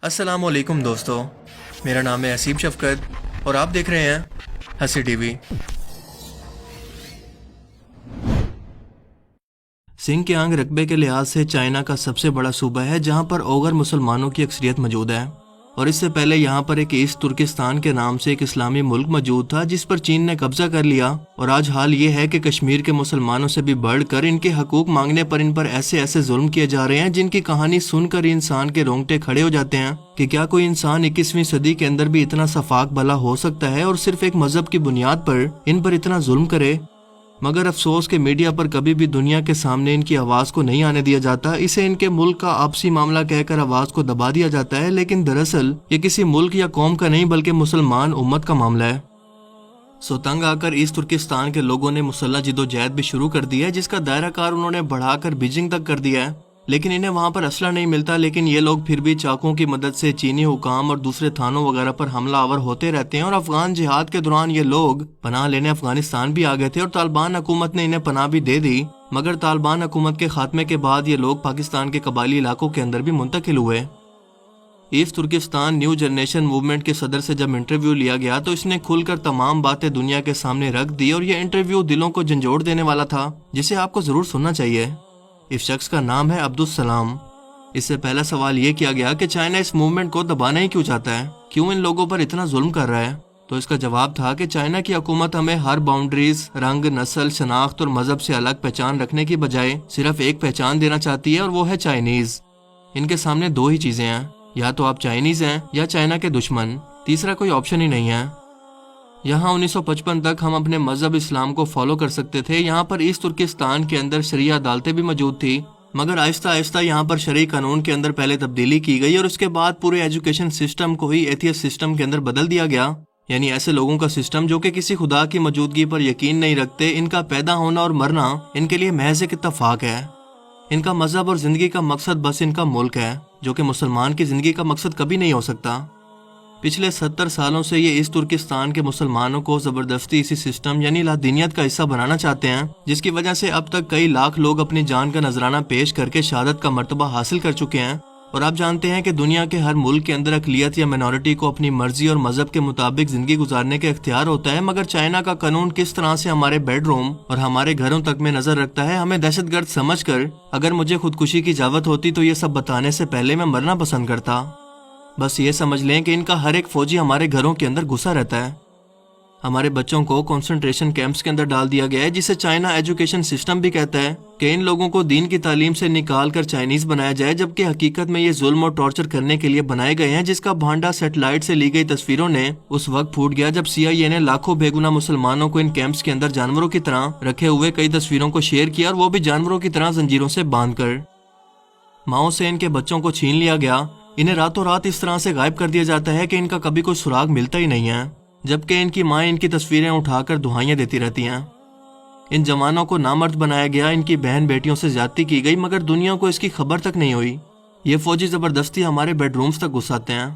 السلام علیکم دوستو، میرا نام ہے اسیب شفقت اور آپ دیکھ رہے ہیں ہنسی ٹی وی۔ سنگ کیانگ رقبے کے لحاظ سے چائنا کا سب سے بڑا صوبہ ہے جہاں پر اوغر مسلمانوں کی اکثریت موجود ہے، اور اس سے پہلے یہاں پر ایک ایسٹ ترکستان کے نام سے ایک اسلامی ملک موجود تھا جس پر چین نے قبضہ کر لیا، اور آج حال یہ ہے کہ کشمیر کے مسلمانوں سے بھی بڑھ کر ان کے حقوق مانگنے پر ان پر ایسے ظلم کیے جا رہے ہیں جن کی کہانی سن کر انسان کے رونگٹے کھڑے ہو جاتے ہیں کہ کیا کوئی انسان 21ویں صدی کے اندر بھی اتنا صفاک بھلا ہو سکتا ہے اور صرف ایک مذہب کی بنیاد پر ان پر اتنا ظلم کرے۔ مگر افسوس کہ میڈیا پر کبھی بھی دنیا کے سامنے ان کی آواز کو نہیں آنے دیا جاتا، اسے ان کے ملک کا آپسی معاملہ کہہ کر آواز کو دبا دیا جاتا ہے، لیکن دراصل یہ کسی ملک یا قوم کا نہیں بلکہ مسلمان امت کا معاملہ ہے۔ تنگ آ کر ایسٹ ترکستان کے لوگوں نے مسلح جدوجہد بھی شروع کر دی ہے جس کا دائرہ کار انہوں نے بڑھا کر بیجنگ تک کر دیا ہے، لیکن انہیں وہاں پر اسلحہ نہیں ملتا، لیکن یہ لوگ پھر بھی چاقوں کی مدد سے چینی حکام اور دوسرے تھانوں وغیرہ پر حملہ آور ہوتے رہتے ہیں، اور افغان جہاد کے دوران یہ لوگ پناہ لینے افغانستان بھی آ گئے تھے اور طالبان حکومت نے انہیں پناہ بھی دے دی، مگر طالبان حکومت کے خاتمے کے بعد یہ لوگ پاکستان کے قبائلی علاقوں کے اندر بھی منتقل ہوئے۔ East Turkestan New Generation Movement کے صدر سے جب انٹرویو لیا گیا تو اس نے کھل کر تمام باتیں دنیا کے سامنے رکھ دی، اور یہ انٹرویو دلوں کو جھنجھوڑ دینے والا تھا جسے آپ کو ضرور سننا چاہیے۔ اس شخص کا نام ہے عبدالسلام۔ اس سے پہلا سوال یہ کیا گیا کہ چائنا اس موومنٹ کو دبانا ہی کیوں چاہتا ہے، کیوں ان لوگوں پر اتنا ظلم کر رہا ہے؟ تو اس کا جواب تھا کہ چائنا کی حکومت ہمیں ہر باؤنڈریز، رنگ، نسل، شناخت اور مذہب سے الگ پہچان رکھنے کی بجائے صرف ایک پہچان دینا چاہتی ہے، اور وہ ہے چائنیز۔ ان کے سامنے دو ہی چیزیں ہیں، یا تو آپ چائنیز ہیں یا چائنا کے دشمن، تیسرا کوئی آپشن ہی نہیں ہے۔ یہاں 1955 تک ہم اپنے مذہب اسلام کو فالو کر سکتے تھے، یہاں پر ایسٹ ترکستان کے اندر شرعیہ عدالتیں بھی موجود تھی، مگر آہستہ آہستہ یہاں پر شرعی قانون کے اندر پہلے تبدیلی کی گئی اور اس کے بعد پورے ایجوکیشن سسٹم کو ہی ایتھیسٹ سسٹم کے اندر بدل دیا گیا، یعنی ایسے لوگوں کا سسٹم جو کہ کسی خدا کی موجودگی پر یقین نہیں رکھتے، ان کا پیدا ہونا اور مرنا ان کے لیے محض ایک اتفاق ہے، ان کا مذہب اور زندگی کا مقصد بس ان کا ملک ہے، جو کہ مسلمان کی زندگی کا مقصد کبھی نہیں ہو سکتا۔ پچھلے 70 سالوں سے یہ ایسٹ ترکستان کے مسلمانوں کو زبردستی اسی سسٹم یعنی لادینیت کا حصہ بنانا چاہتے ہیں، جس کی وجہ سے اب تک کئی لاکھ لوگ اپنی جان کا نذرانہ پیش کر کے شہادت کا مرتبہ حاصل کر چکے ہیں، اور آپ جانتے ہیں کہ دنیا کے ہر ملک کے اندر اقلیت یا مینورٹی کو اپنی مرضی اور مذہب کے مطابق زندگی گزارنے کا اختیار ہوتا ہے، مگر چائنا کا قانون کس طرح سے ہمارے بیڈ روم اور ہمارے گھروں تک میں نظر رکھتا ہے، ہمیں دہشت گرد سمجھ کر اگر مجھے خودکشی کی اجازت ہوتی تو یہ سب بتانے سے پہلے میں مرنا پسند کرتا۔ بس یہ سمجھ لیں کہ ان کا ہر ایک فوجی ہمارے گھروں کے اندر گھسا رہتا ہے۔ ہمارے بچوں کو کنسنٹریشن کیمپس کے اندر ڈال دیا گیا ہے، جسے چائنا ایجوکیشن سسٹم بھی کہتا ہے، کہ ان لوگوں کو دین کی تعلیم سے نکال کر چائنیز بنایا جائے، جبکہ حقیقت میں یہ ظلم اور ٹارچر کرنے کے لیے بنائے گئے ہیں، جس کا بھانڈا سیٹلائٹ سے لی گئی تصویروں نے اس وقت پھوٹ گیا جب CIA نے لاکھوں بے گناہ مسلمانوں کو ان کیمپس کے اندر جانوروں کی طرح رکھے ہوئے کئی تصویروں کو شیئر کیا، اور وہ بھی جانوروں کی طرح زنجیروں سے باندھ کر۔ ماؤں سے ان کے بچوں کو چھین لیا گیا، انہیں راتوں رات اس طرح سے غائب کر دیا جاتا ہے کہ ان کا کبھی کوئی سراغ ملتا ہی نہیں ہے، جبکہ ان کی مائیں ان کی تصویریں اٹھا کر دہائیاں دیتی رہتی ہیں۔ ان جوانوں کو نامرد بنایا گیا، ان کی بہن بیٹیوں سے زیادتی کی گئی، مگر دنیا کو اس کی خبر تک نہیں ہوئی۔ یہ فوجی زبردستی ہمارے بیڈ رومز تک گھساتے ہیں۔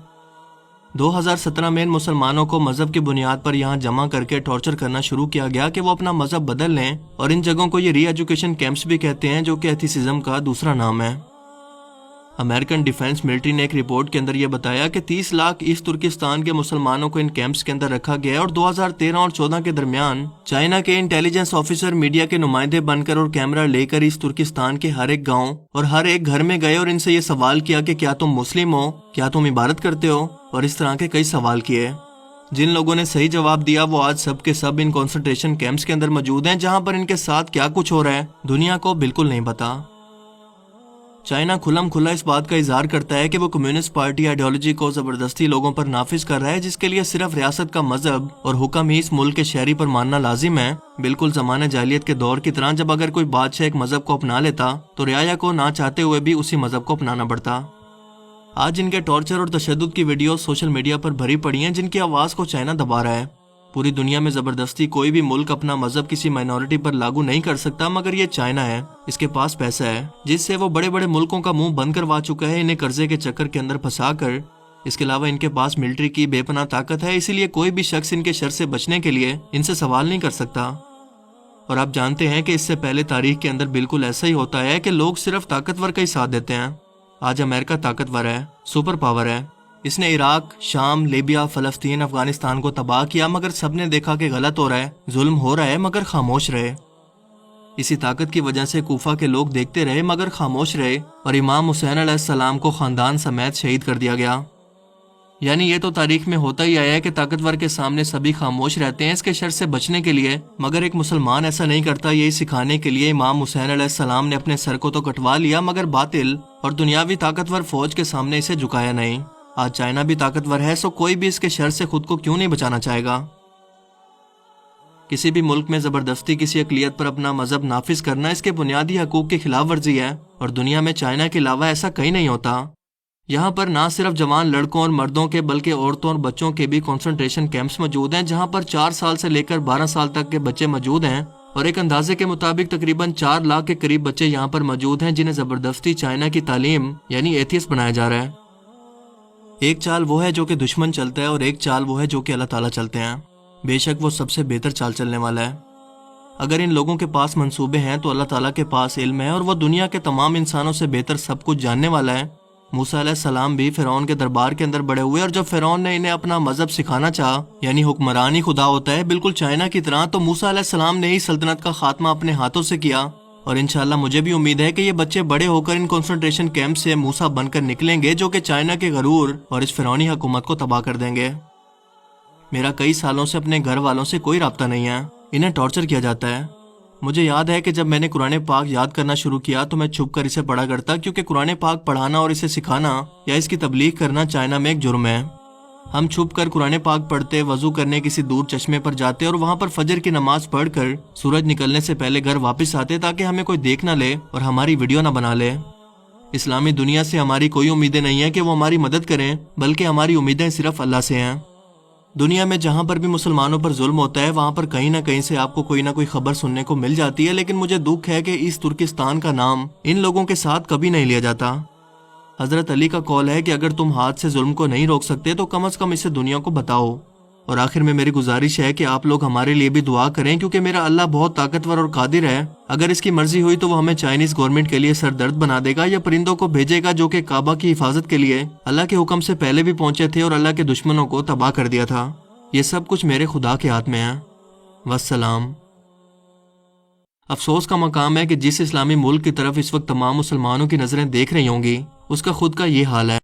2017 میں ان مسلمانوں کو مذہب کی بنیاد پر یہاں جمع کر کے ٹارچر کرنا شروع کیا گیا کہ وہ اپنا مذہب بدل لیں، اور ان جگہوں کو یہ ری ایجوکیشن کیمپس بھی کہتے ہیں، جو کہ ایتھیسزم کا دوسرا نام ہے۔ امریکن ڈیفنس ملٹری نے ایک رپورٹ کے اندر یہ بتایا کہ 30 لاکھ ایسٹ ترکستان کے مسلمانوں کو ان کیمپس کے اندر رکھا گیا ہے، اور 2013 اور 14 کے درمیان چائنا کے انٹیلیجنس آفیسر میڈیا کے نمائندے بن کر اور کیمرہ لے کر ایسٹ ترکستان کے ہر ایک گاؤں اور ہر ایک گھر میں گئے اور ان سے یہ سوال کیا کہ کیا تم مسلم ہو، کیا تم عبادت کرتے ہو، اور اس طرح کے کئی سوال کیے۔ جن لوگوں نے صحیح جواب دیا وہ آج سب کے سب ان کنسنٹریشن کیمپس کے اندر موجود ہیں، جہاں پر ان کے ساتھ کیا کچھ ہو رہا ہے دنیا کو بالکل نہیں پتا۔ چائنا کھلم کھلا اس بات کا اظہار کرتا ہے کہ وہ کمیونسٹ پارٹی آئیڈیالوجی کو زبردستی لوگوں پر نافذ کر رہا ہے، جس کے لیے صرف ریاست کا مذہب اور حکم ہی اس ملک کے شہری پر ماننا لازم ہے، بالکل زمانہ جاہلیت کے دور کی طرح، جب اگر کوئی بادشاہ ایک مذہب کو اپنا لیتا تو رعایا کو نہ چاہتے ہوئے بھی اسی مذہب کو اپنانا پڑتا۔ آج ان کے ٹارچر اور تشدد کی ویڈیوز سوشل میڈیا پر بھری پڑی ہیں، جن کی آواز کو چائنا دبا رہا ہے۔ پوری دنیا میں زبردستی کوئی بھی ملک اپنا مذہب کسی مائنورٹی پر لاگو نہیں کر سکتا، مگر یہ چائنا ہے، اس کے پاس پیسہ ہے، جس سے وہ بڑے بڑے ملکوں کا منہ بند کروا چکا ہے، انہیں قرضے کے چکر کے اندر پھنسا کر۔ اس کے علاوہ ان کے پاس ملٹری کی بے پناہ طاقت ہے، اسی لیے کوئی بھی شخص ان کے شر سے بچنے کے لیے ان سے سوال نہیں کر سکتا۔ اور آپ جانتے ہیں کہ اس سے پہلے تاریخ کے اندر بالکل ایسا ہی ہوتا ہے کہ لوگ صرف طاقتور کا ہی ساتھ دیتے ہیں۔ آج امریکہ طاقتور ہے، سپر پاور ہے، اس نے عراق، شام، لیبیا، فلسطین، افغانستان کو تباہ کیا، مگر سب نے دیکھا کہ غلط ہو رہا ہے، ظلم ہو رہا ہے، مگر خاموش رہے۔ اسی طاقت کی وجہ سے کوفہ کے لوگ دیکھتے رہے مگر خاموش رہے، اور امام حسین علیہ السلام کو خاندان سمیت شہید کر دیا گیا۔ یعنی یہ تو تاریخ میں ہوتا ہی آیا ہے کہ طاقتور کے سامنے سبھی خاموش رہتے ہیں اس کے شر سے بچنے کے لیے، مگر ایک مسلمان ایسا نہیں کرتا۔ یہی سکھانے کے لیے امام حسین علیہ السلام نے اپنے سر کو تو کٹوا لیا، مگر باطل اور دنیاوی طاقتور فوج کے سامنے اسے جھکایا نہیں۔ آج چائنا بھی طاقتور ہے، سو کوئی بھی اس کے شر سے خود کو کیوں نہیں بچانا چاہے گا۔ کسی بھی ملک میں زبردستی کسی اقلیت پر اپنا مذہب نافذ کرنا اس کے بنیادی حقوق کی خلاف ورزی ہے، اور دنیا میں چائنا کے علاوہ ایسا کہیں نہیں ہوتا۔ یہاں پر نہ صرف جوان لڑکوں اور مردوں کے بلکہ عورتوں اور بچوں کے بھی کنسنٹریشن کیمپس موجود ہیں، جہاں پر 4 سال سے لے کر 12 سال تک کے بچے موجود ہیں، اور ایک اندازے کے مطابق تقریباً 4 لاکھ کے قریب بچے یہاں پر موجود ہیں جنہیں زبردستی چائنا کی تعلیم یعنی ایتھیسٹ بنایا جا رہا ہے۔ ایک چال وہ ہے جو کہ دشمن چلتا ہے، اور ایک چال وہ ہے جو کہ اللہ تعالیٰ چلتے ہیں۔ بے شک وہ سب سے بہتر چال چلنے والا ہے۔ اگر ان لوگوں کے پاس منصوبے ہیں تو اللہ تعالیٰ کے پاس علم ہے، اور وہ دنیا کے تمام انسانوں سے بہتر سب کچھ جاننے والا ہے۔ موسیٰ علیہ السلام بھی فرعون کے دربار کے اندر بڑے ہوئے، اور جب فرعون نے انہیں اپنا مذہب سکھانا چاہا، یعنی حکمران ہی خدا ہوتا ہے بالکل چائنا کی طرح، تو موسیٰ علیہ السلام نے ہی سلطنت کا خاتمہ اپنے ہاتھوں سے کیا۔ اور انشاءاللہ مجھے بھی امید ہے کہ یہ بچے بڑے ہو کر ان کنسنٹریشن کیمپ سے موسیٰ بن کر نکلیں گے، جو کہ چائنا کے غرور اور اس فرعونی حکومت کو تباہ کر دیں گے۔ میرا کئی سالوں سے اپنے گھر والوں سے کوئی رابطہ نہیں ہے، انہیں ٹارچر کیا جاتا ہے۔ مجھے یاد ہے کہ جب میں نے قرآن پاک یاد کرنا شروع کیا تو میں چھپ کر اسے پڑھا کرتا، کیونکہ قرآن پاک پڑھانا اور اسے سکھانا یا اس کی تبلیغ کرنا چائنا میں ایک جرم ہے۔ ہم چھپ کر قرآن پاک پڑھتے، وضو کرنے کسی دور چشمے پر جاتے اور وہاں پر فجر کی نماز پڑھ کر سورج نکلنے سے پہلے گھر واپس آتے تاکہ ہمیں کوئی دیکھ نہ لے اور ہماری ویڈیو نہ بنا لے۔ اسلامی دنیا سے ہماری کوئی امیدیں نہیں ہیں کہ وہ ہماری مدد کریں، بلکہ ہماری امیدیں صرف اللہ سے ہیں۔ دنیا میں جہاں پر بھی مسلمانوں پر ظلم ہوتا ہے وہاں پر کہیں نہ کہیں سے آپ کو کوئی نہ کوئی خبر سننے کو مل جاتی ہے، لیکن مجھے دکھ ہے کہ اس ترکستان کا نام ان لوگوں کے ساتھ کبھی نہیں لیا جاتا۔ حضرت علی کا قول ہے کہ اگر تم ہاتھ سے ظلم کو نہیں روک سکتے تو کم از کم اسے دنیا کو بتاؤ۔ اور آخر میں میری گزارش ہے کہ آپ لوگ ہمارے لیے بھی دعا کریں، کیونکہ میرا اللہ بہت طاقتور اور قادر ہے۔ اگر اس کی مرضی ہوئی تو وہ ہمیں چائنیز گورنمنٹ کے لیے سر درد بنا دے گا، یا پرندوں کو بھیجے گا جو کہ کعبہ کی حفاظت کے لیے اللہ کے حکم سے پہلے بھی پہنچے تھے اور اللہ کے دشمنوں کو تباہ کر دیا تھا۔ یہ سب کچھ میرے خدا کے ہاتھ میں ہے۔ والسلام۔ افسوس کا مقام ہے کہ جس اسلامی ملک کی طرف اس وقت تمام مسلمانوں کی نظریں دیکھ رہی ہوں گی، اس کا خود کا یہ حال ہے۔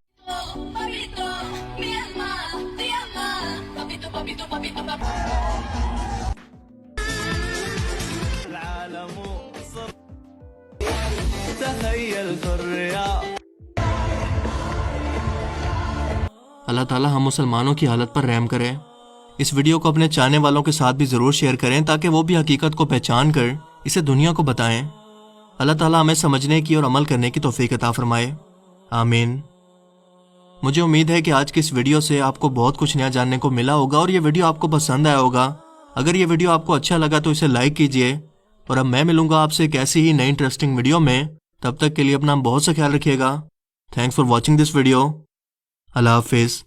اللہ تعالیٰ ہم مسلمانوں کی حالت پر رحم کرے۔ اس ویڈیو کو اپنے چاہنے والوں کے ساتھ بھی ضرور شیئر کریں تاکہ وہ بھی حقیقت کو پہچان کر اسے دنیا کو بتائیں۔ اللہ تعالیٰ ہمیں سمجھنے کی اور عمل کرنے کی توفیق عطا فرمائے، آمین۔ مجھے امید ہے کہ آج کی اس ویڈیو سے آپ کو بہت کچھ نیا جاننے کو ملا ہوگا اور یہ ویڈیو آپ کو پسند آیا ہوگا۔ اگر یہ ویڈیو آپ کو اچھا لگا تو اسے لائک کیجئے، اور اب میں ملوں گا آپ سے ایک ایسی ہی نئی انٹرسٹنگ ویڈیو میں۔ تب تک کے لیے اپنا بہت سا خیال رکھیے گا۔ Thanks for watching this video. اللہ حافظ۔